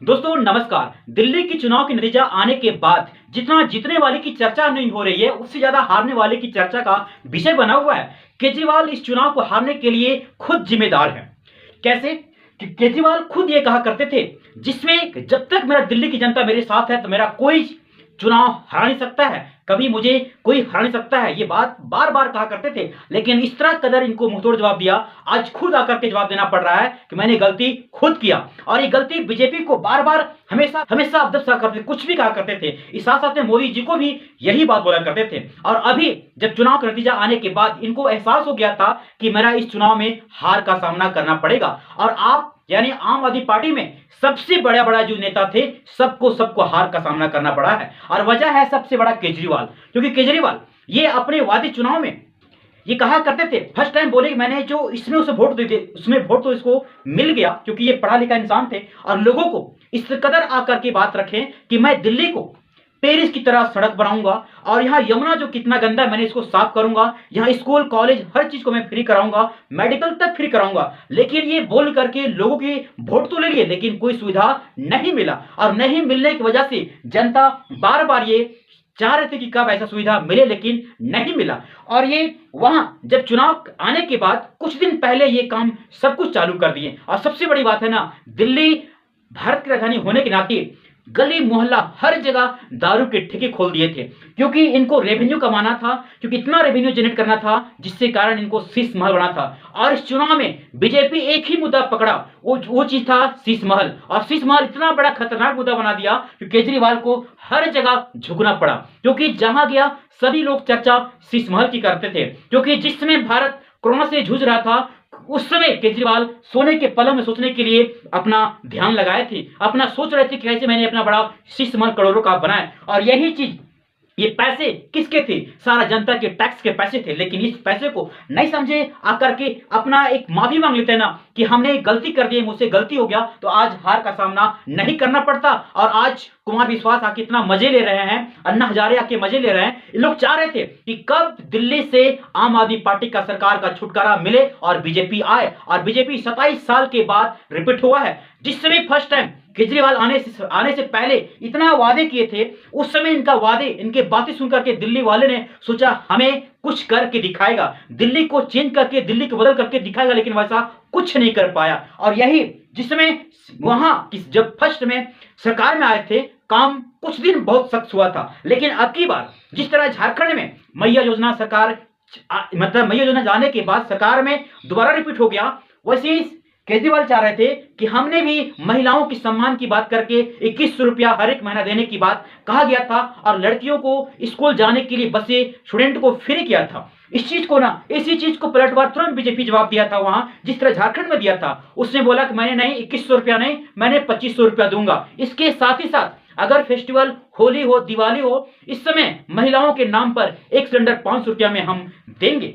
दोस्तों नमस्कार। दिल्ली की चुनाव के नतीजा आने के बाद जितना जीतने वाले की चर्चा नहीं हो रही है, उससे ज्यादा हारने वाले की चर्चा का विषय बना हुआ है। केजरीवाल इस चुनाव को हारने के लिए खुद जिम्मेदार है। कैसे? कि केजरीवाल खुद ये कहा करते थे, जिसमें जब तक मेरा दिल्ली की जनता मेरे साथ है तो मेरा कोई चुनाव हरा नहीं सकता है, कभी मुझे कोई हरा नहीं सकता है। ये बात बार बार कहा करते थे, लेकिन इस तरह कदर इनको मुंहतोड़ जवाब दिया, आज खुद आकर के जवाब देना पड़ रहा है कि मैंने गलती खुद किया। और ये गलती बीजेपी को बार बार हमेशा हमेशा अब्दुल सा करते, कुछ भी कहा करते थे। इस साथ साथ में मोदी जी को भी यही बात बोला करते थे। और अभी जब चुनाव का नतीजा आने के बाद इनको एहसास हो गया था कि मेरा इस चुनाव में हार का सामना करना पड़ेगा। और आप यानी आम आदमी पार्टी में सबसे बड़ा बड़ा जो नेता थे, सबको हार का सामना करना पड़ा है। और वजह है सबसे बड़ा केजरीवाल, क्योंकि केजरीवाल ये अपने वादी चुनाव में ये कहा करते थे, फर्स्ट टाइम बोले कि मैंने जो इसमें उसे वोट दे, उसमें वोट तो इसको मिल गया क्योंकि ये पढ़ा लिखा इंसान थे। और लोगों को इस कदर आकर के बात रखें कि मैं दिल्ली को पेरिस की तरह सड़क बनाऊंगा, और यहाँ यमुना जो कितना गंदा है मैंने इसको साफ करूंगा, यहाँ स्कूल कॉलेज हर चीज को मैं फ्री कराऊंगा, मेडिकल तक फ्री कराऊंगा। लेकिन ये बोल करके लोगों की वोट तो ले लिए, लेकिन कोई सुविधा नहीं मिला। और नहीं मिलने की वजह से जनता बार बार ये चाह रहे थे कि कब ऐसा सुविधा मिले, लेकिन नहीं मिला। और ये वहां जब चुनाव आने के बाद कुछ दिन पहले ये काम सब कुछ चालू कर दिए। और सबसे बड़ी बात है ना, दिल्ली भारत की राजधानी होने के नाते गली मोहल्ला हर जगह दारू के ठेके खोल दिए थे, क्योंकि इनको रेवेन्यू कमाना था, क्योंकि इतना रेवेन्यू जनरेट करना था जिससे कारण इनको शीश महल बना था। और इस चुनाव में बीजेपी एक ही मुद्दा पकड़ा, वो चीज था शीश महल। और शीश महल इतना बड़ा खतरनाक मुद्दा बना दिया कि केजरीवाल को हर जगह झुकना पड़ा, क्योंकि जहां गया सभी लोग चर्चा शीश महल की करते थे। क्योंकि जिस समय भारत कोरोना से जूझ रहा था, उस समय केजरीवाल सोने के पलंग में सोचने के लिए अपना ध्यान लगाए थे, अपना सोच रहे थे कि कैसे मैंने अपना बड़ा शीश महल करोड़ों का बनाए। और यही चीज, ये पैसे किसके थे? सारा जनता के टैक्स के पैसे थे। लेकिन इस पैसे को नहीं समझे, आकर के अपना एक माफी मांग लेते हैं ना कि हमने गलती कर दी, मुझसे गलती हो गया, तो आज हार का सामना नहीं करना पड़ता। और आज कुमार विश्वास आके इतना मजे ले रहे हैं, अन्ना हजारे आके मजे ले रहे हैं। इन लोग चाह रहे थे कि कब दिल्ली से आम आदमी पार्टी का सरकार का छुटकारा मिले और बीजेपी आए। और बीजेपी 27 साल के बाद रिपीट हुआ है। जिस समय फर्स्ट टाइम केजरीवाल आने से पहले इतना वादे किए थे, उस समय इनका वादे, इनके बातें सुनकर के दिल्ली वाले ने सोचा हमें कुछ करके दिखाएगा, दिल्ली को चेंज करके, दिल्ली को बदल करके दिखाएगा, लेकिन वैसा कुछ नहीं कर पाया। और यही जिसमें वहां जब फर्स्ट में सरकार में आए थे, काम कुछ दिन बहुत सख्त हुआ था। लेकिन अब की बार जिस तरह झारखंड में मैया योजना सरकार मतलब मैया योजना जाने के बाद सरकार में दोबारा रिपीट हो गया, वैसे ही केजरीवाल चाह रहे थे कि हमने भी महिलाओं की सम्मान की बात करके 2100 रुपया हर एक महीना देने की बात कहा गया था। और लड़कियों को स्कूल जाने के लिए बसें स्टूडेंट को फ्री किया था। इस चीज को ना, इसी चीज को पलटवार तुरंत बीजेपी जवाब दिया था वहां, जिस तरह झारखंड में दिया था। उसने बोला कि मैंने नहीं 2100 रुपया नहीं, मैंने 2500 रुपया दूंगा। इसके साथ ही साथ अगर फेस्टिवल होली हो, दिवाली हो, इस समय महिलाओं के नाम पर एक सिलेंडर 500 रुपया में हम देंगे।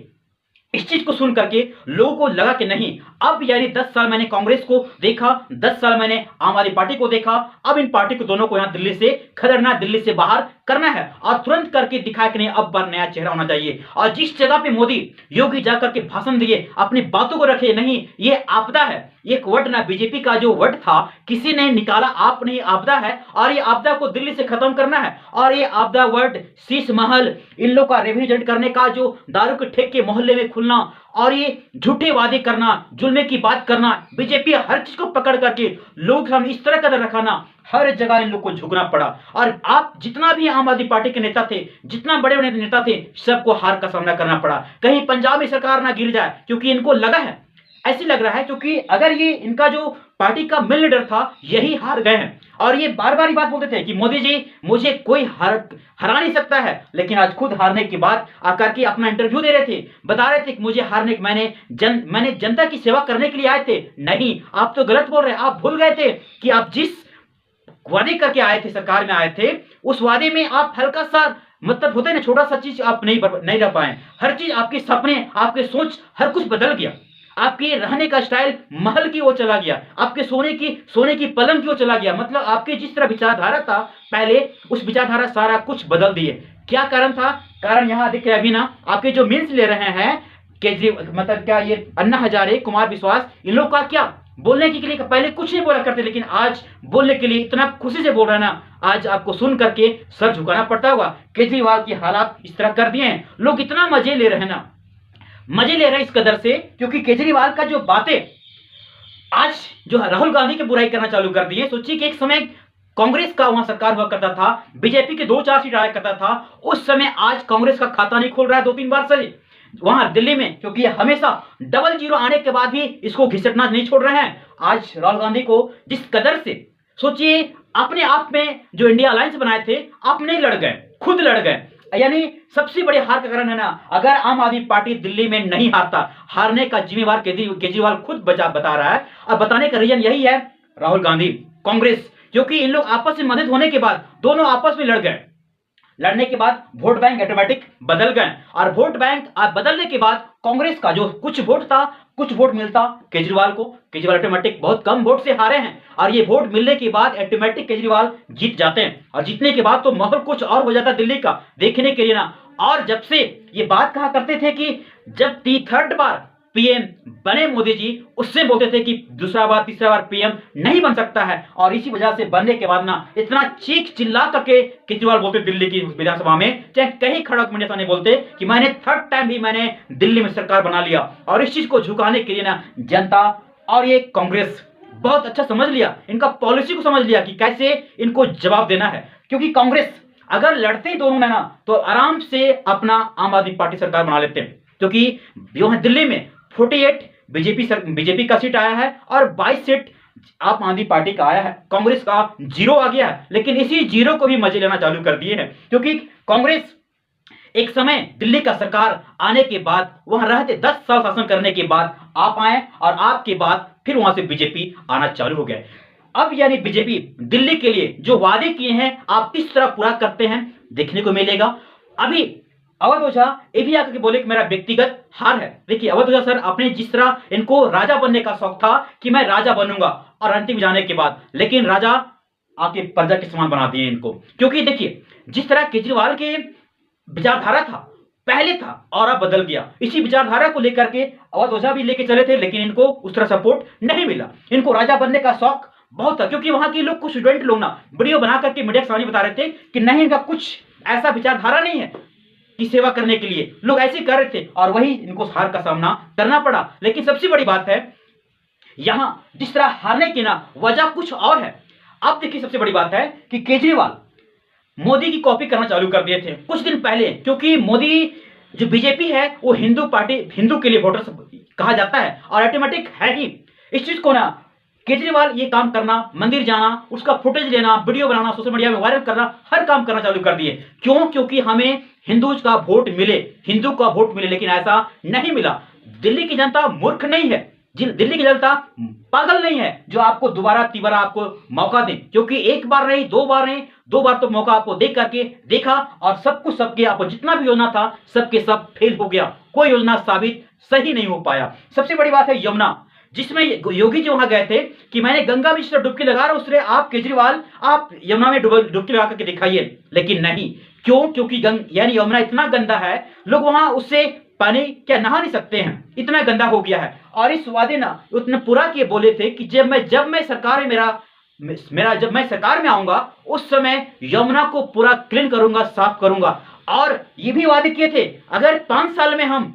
इस चीज को सुन करके लोगों को लगा कि नहीं, अब यानी 10 साल मैंने कांग्रेस को देखा, 10 साल मैंने आम आदमी पार्टी को देखा, अब इन पार्टी को दोनों को यहां दिल्ली से खदेड़ना, दिल्ली से बाहर करना है। और तुरंत करके दिखाया कि नहीं, अब बार नया चेहरा होना चाहिए। और जिस जगह पे मोदी योगी जाकर के भाषण दिए, अपनी बातों को रखे, नहीं ये आपदा है, एक वर्ड ना बीजेपी का जो वर्ड था किसी ने निकाला, आप नहीं आपदा है, और ये आपदा को दिल्ली से खत्म करना है। और ये आपदा वर्ड, शीश महल, इन लोग का रेवेन्यू जनरेट करने का जो दारू के ठेके मोहल्ले में खुलना, और ये झूठे वादे करना, जुल्मे की बात करना, बीजेपी हर चीज को पकड़ करके लोग हम इस तरह कदर रखाना, हर जगह इन लोग को झुकना पड़ा। और आप जितना भी आम आदमी पार्टी के नेता थे, जितना बड़े बड़े नेता थे, सबको हार का सामना करना पड़ा। कहीं पंजाब में सरकार ना गिर जाए, क्योंकि इनको लगा है, ऐसी लग रहा है, क्योंकि अगर ये इनका जो पार्टी का मेन लीडर था यही हार गए हैं। और ये बार बार बात बोलते थे कि मोदी जी मुझे कोई हरा नहीं सकता है, लेकिन आज खुद हारने के बाद आकर के अपना इंटरव्यू दे रहे थे, बता रहे थे कि मुझे हारने मैंने जनता की सेवा करने के लिए आए थे। नहीं, आप तो गलत बोल रहे हैं। आप भूल गए थे कि आप जिस वादे करके आए थे, सरकार में आए थे, उस वादे में आप हल्का सा मतलब होता है ना, छोटा सा चीज आप नहीं रह पाए। हर चीज, आपके सपने, आपके सोच, हर कुछ बदल गया। आपके रहने का स्टाइल महल की ओर चला गया, आपके सोने की पलंग की ओर चला गया। मतलब आपके जिस तरह विचारधारा था पहले, उस विचारधारा सारा कुछ बदल दिए। क्या कारण था? कारण यहां दिख रहा है अभी ना, आपके जो मीन्स ले रहे हैं केजरीवाल, मतलब क्या ये अन्ना हजारे, कुमार विश्वास, इन लोग का क्या बोलने के लिए पहले कुछ नहीं बोला करते, लेकिन आज बोलने के लिए इतना खुशी से बोल रहे हैं ना, आज आपको सुन करके सर झुकाना पड़ता होगा। केजरीवाल की हालात इस तरह कर दिए हैं, लोग इतना मजे ले रहे हैं ना, मजे ले रहे हैं इस कदर से, क्योंकि केजरीवाल का जो बातें आज जो राहुल गांधी की बुराई करना चालू कर दी है। सोचिए कि एक समय कांग्रेस का वहां सरकार हुआ करता था, बीजेपी के 2-4 सीट आया करता था, उस समय आज कांग्रेस का खाता नहीं खोल रहा है 2-3 बार से वहां दिल्ली में, क्योंकि हमेशा डबल जीरो आने के बाद भी इसको घिसटना नहीं छोड़ रहे हैं। आज राहुल गांधी को जिस कदर से, सोचिए अपने आप में जो इंडिया अलायंस बनाए थे, आप नहीं लड़ गए, खुद लड़ गए। यानी सबसे बड़े हार का कारण है ना, अगर आम आदमी पार्टी दिल्ली में नहीं हारता, हारने का जिम्मेवार केजरीवाल खुद बता रहा है। और बताने का रीजन यही है राहुल गांधी, कांग्रेस, क्योंकि इन लोग आपस में मदद होने के बाद दोनों आपस में लड़ गए। लड़ने के बाद वोट बैंक ऑटोमेटिक बदल गए, और वोट बैंक बदलने के बाद कांग्रेस का जो कुछ वोट था, कुछ वोट मिलता केजरीवाल को, केजरीवाल ऑटोमेटिक बहुत कम वोट से हारे हैं, और ये वोट मिलने के बाद ऑटोमेटिक केजरीवाल जीत जाते हैं। और जीतने के बाद तो माहौल कुछ और हो जाता दिल्ली का देखने के लिए ना। और जब से ये बात कहा करते थे कि जब 3rd बार पीएम बने मोदी जी, उससे बोलते थे कि दूसरा बार तीसरा बार पीएम नहीं बन सकता है, और इसी वजह से बनने के बाद ना इतना चीख चिल्ला करके केजरीवाल बोलते दिल्ली की विधानसभा में, चाहे कहीं खड़ा होकर मीडिया सामने बोलते कि मैंने 3rd टाइम भी मैंने दिल्ली में सरकार बना लिया। और इस चीज को झुकाने के लिए ना जनता और ये कांग्रेस बहुत अच्छा समझ लिया, इनका पॉलिसी को समझ लिया कि कैसे इनको जवाब देना है। क्योंकि कांग्रेस अगर लड़ते दोनों में ना, तो आराम से अपना आम आदमी पार्टी सरकार बना लेते हैं, क्योंकि वहां दिल्ली में 48 बीजेपी का सीट आया है और 22 सीट आप आदमी पार्टी का आया है, कांग्रेस का 0 आ गया है। लेकिन इसी 0 को भी मजे लेना चालू कर दिए हैं, क्योंकि कांग्रेस एक समय दिल्ली का सरकार आने के बाद, वहां रहते 10 साल शासन करने के बाद आप आए, और आपके बाद फिर वहां से बीजेपी आना चालू हो गया। अब यानी बीजेपी दिल्ली के लिए जो वादे किए हैं आप किस तरह पूरा करते हैं देखने को मिलेगा। अभी अवध ओझा ये भी आकर के बोले कि मेरा व्यक्तिगत हार है। देखिए अवध ओझा सर, आपने जिस तरह इनको राजा बनने का शौक था कि मैं राजा बनूंगा, और अंतिम जाने के बाद लेकिन राजा आके प्रजा के समान बना दिए इनको। क्योंकि देखिए जिस तरह केजरीवाल के विचारधारा था पहले था और अब बदल गया, इसी विचारधारा को लेकर के अवध ओझा भी लेके चले थे, लेकिन इनको उस तरह सपोर्ट नहीं मिला। इनको राजा बनने का शौक बहुत था, क्योंकि वहां के लोग, कुछ स्टूडेंट लोग ना वीडियो बना करके मीडिया के सामने बता रहे थे कि नहीं, इनका कुछ ऐसा विचारधारा नहीं है की सेवा करने के लिए, लोग ऐसे कर रहे थे, और वही इनको हार का सामना करना पड़ा। लेकिन सबसे बड़ी बात है यहां जिस तरह हारने की ना वजह कुछ और है। अब देखिए सबसे बड़ी बात है कि केजरीवाल मोदी की कॉपी करना चालू कर दिए थे कुछ दिन पहले, क्योंकि मोदी जो बीजेपी है वो हिंदू पार्टी, हिंदू के लिए वोटर कहा जाता है, और ऑटोमेटिक है ही। इस चीज को ना केजरीवाल ये काम करना, मंदिर जाना, उसका फुटेज लेना, वीडियो बनाना, सोशल मीडिया में वायरल करना, हर काम करना चालू कर दिए। क्यों? क्योंकि हमें हिंदूज का वोट मिले, हिंदू का वोट मिले, लेकिन ऐसा नहीं मिला। दिल्ली की जनता मूर्ख नहीं है, दिल्ली की जनता पागल नहीं है जो आपको दोबारा तीबारा आपको मौका दे, क्योंकि एक बार नहीं, 2 बार नहीं, 2 बार तो मौका आपको दे करके देखा, और सब कुछ सबके आपको जितना भी योजना था सबके सब फेल हो गया, कोई योजना साबित सही नहीं हो पाया। सबसे बड़ी बात है यमुना, जिसमें योगी जी वहां गए थे कि मैंने गंगा में डुबकी लगा रहा हूं, उससे आप केजरीवाल आप यमुना में डुबकी लगा करके दिखाइए, लेकिन नहीं। क्यों? क्योंकि यानी यमुना इतना गंदा है, लोग वहां उससे पानी क्या नहा नहीं सकते हैं, इतना गंदा हो गया है। और इस वादे ना उतने पूरा किए बोले थे कि जब मैं सरकार में जब मैं सरकार में आऊंगा उस समय यमुना को पूरा क्लीन करूंगा, साफ करूंगा। और ये भी वादे किए थे अगर 5 साल में हम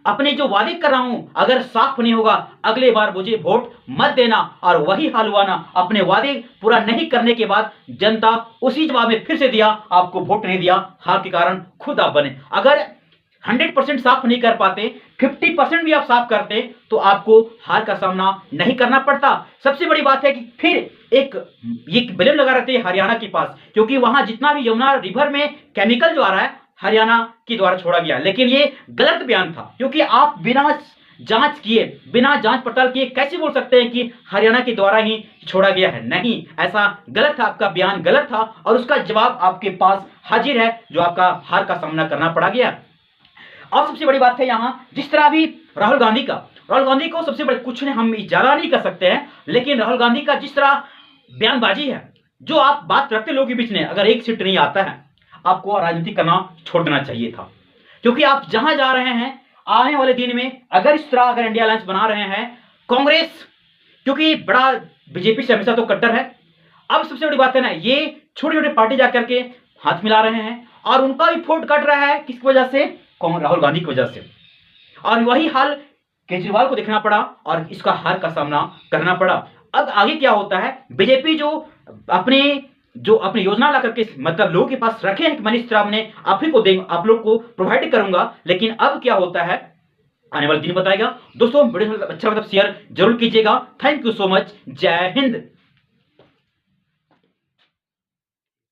अपने जो वादे कर रहा हूं अगर साफ नहीं होगा, अगले बार मुझे वोट मत देना। और वही हाल हुआ ना, अपने वादे पूरा नहीं करने के बाद जनता उसी जवाब में फिर से दिया, आपको वोट नहीं दिया, हार के कारण खुद आप बने। अगर 100% साफ नहीं कर पाते, 50% भी आप साफ करते तो आपको हार का सामना नहीं करना पड़ता। सबसे बड़ी बात है कि फिर ये ब्लेम लगा रहे थे हरियाणा के पास, क्योंकि वहां जितना भी यमुना रिवर में केमिकल जो आ रहा है हरियाणा के द्वारा छोड़ा गया, लेकिन ये गलत बयान था। क्योंकि आप बिना जांच किए, बिना जांच पड़ताल किए कैसे बोल सकते हैं कि हरियाणा के द्वारा ही छोड़ा गया है? नहीं, ऐसा गलत था, आपका बयान गलत था, और उसका जवाब आपके पास हाजिर है, जो आपका हार का सामना करना पड़ा गया। और सबसे बड़ी बात है यहां जिस तरह भी राहुल गांधी को सबसे बड़े कुछ नहीं, हम ज्यादा नहीं कर सकते हैं, लेकिन राहुल गांधी का जिस तरह बयानबाजी है, जो आप बात रखते लोगों के बीच में, अगर एक सीट नहीं आता है आपको राजनीति करना छोड़ देना चाहिए था। क्योंकि आप जहां जा रहे हैं आने वाले दिन में, अगर इस तरह अगर इंडिया अलायंस बना रहे हैं, कांग्रेस क्योंकि बड़ा बीजेपी से हमेशा तो कट्टर है। अब सबसे बड़ी बात है ना, ये छोटे छोटे पार्टी जाकर के हाथ मिला रहे हैं और उनका भी फोट कट रहा है। किसकी वजह से? राहुल गांधी की वजह से। और वही हाल केजरीवाल को देखना पड़ा और इसका हार का सामना करना पड़ा। अब आगे क्या होता है? बीजेपी अपने जो अपनी योजना ला करके मतलब लोगों के पास रखे हैं कि मैंने इस तरह हमने आप ही को देंगे, आप लोग को प्रोवाइड करूंगा, लेकिन अब क्या होता है आने वाले दिन बताएगा। दोस्तों वीडियो अच्छा मतलब शेयर जरूर कीजिएगा। Thank you so much. जय हिंद।